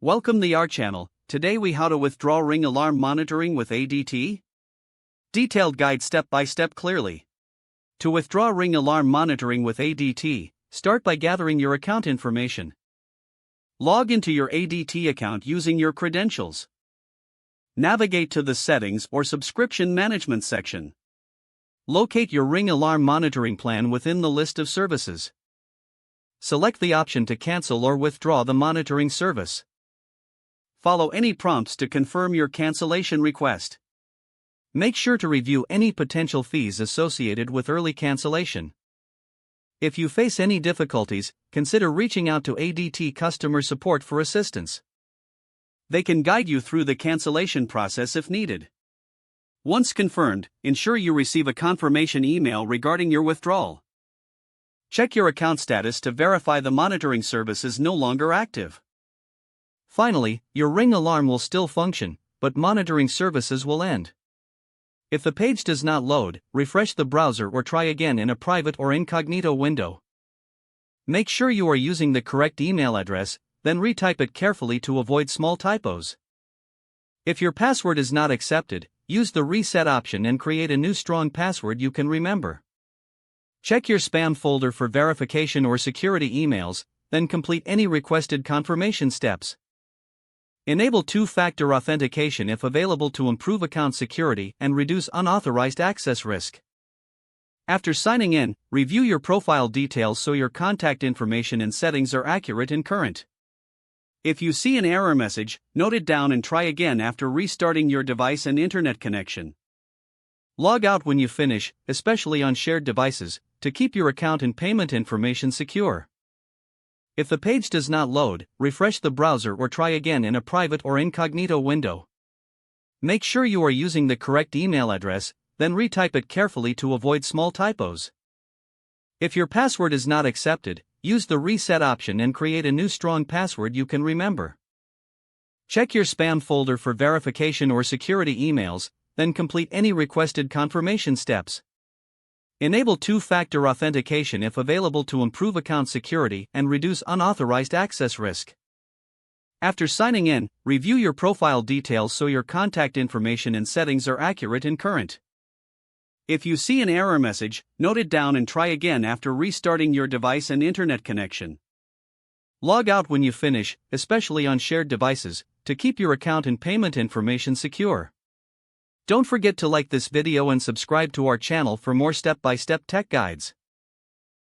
Welcome to our channel. Today we how to withdraw ring alarm monitoring with ADT. Detailed guide step by step clearly. To withdraw ring alarm monitoring with ADT, start by gathering your account information. Log into your ADT account using your credentials. Navigate to the Settings or Subscription Management section. Locate your ring alarm monitoring plan within the list of services. Select the option to cancel or withdraw the monitoring service. Follow any prompts to confirm your cancellation request. Make sure to review any potential fees associated with early cancellation. If you face any difficulties, consider reaching out to ADT customer support for assistance. They can guide you through the cancellation process if needed. Once confirmed, ensure you receive a confirmation email regarding your withdrawal. Check your account status to verify the monitoring service is no longer active. Finally, your ring alarm will still function, but monitoring services will end. If the page does not load, refresh the browser or try again in a private or incognito window. Make sure you are using the correct email address, then retype it carefully to avoid small typos. If your password is not accepted, use the reset option and create a new strong password you can remember. Check your spam folder for verification or security emails, then complete any requested confirmation steps. Enable two-factor authentication if available to improve account security and reduce unauthorized access risk. After signing in, review your profile details so your contact information and settings are accurate and current. If you see an error message, note it down and try again after restarting your device and internet connection. Log out when you finish, especially on shared devices, to keep your account and payment information secure. If the page does not load, refresh the browser or try again in a private or incognito window. Make sure you are using the correct email address, then retype it carefully to avoid small typos. If your password is not accepted, use the reset option and create a new strong password you can remember. Check your spam folder for verification or security emails, then complete any requested confirmation steps. Enable two-factor authentication if available to improve account security and reduce unauthorized access risk. After signing in, review your profile details so your contact information and settings are accurate and current. If you see an error message, note it down and try again after restarting your device and internet connection. Log out when you finish, especially on shared devices, to keep your account and payment information secure. Don't forget to like this video and subscribe to our channel for more step-by-step tech guides.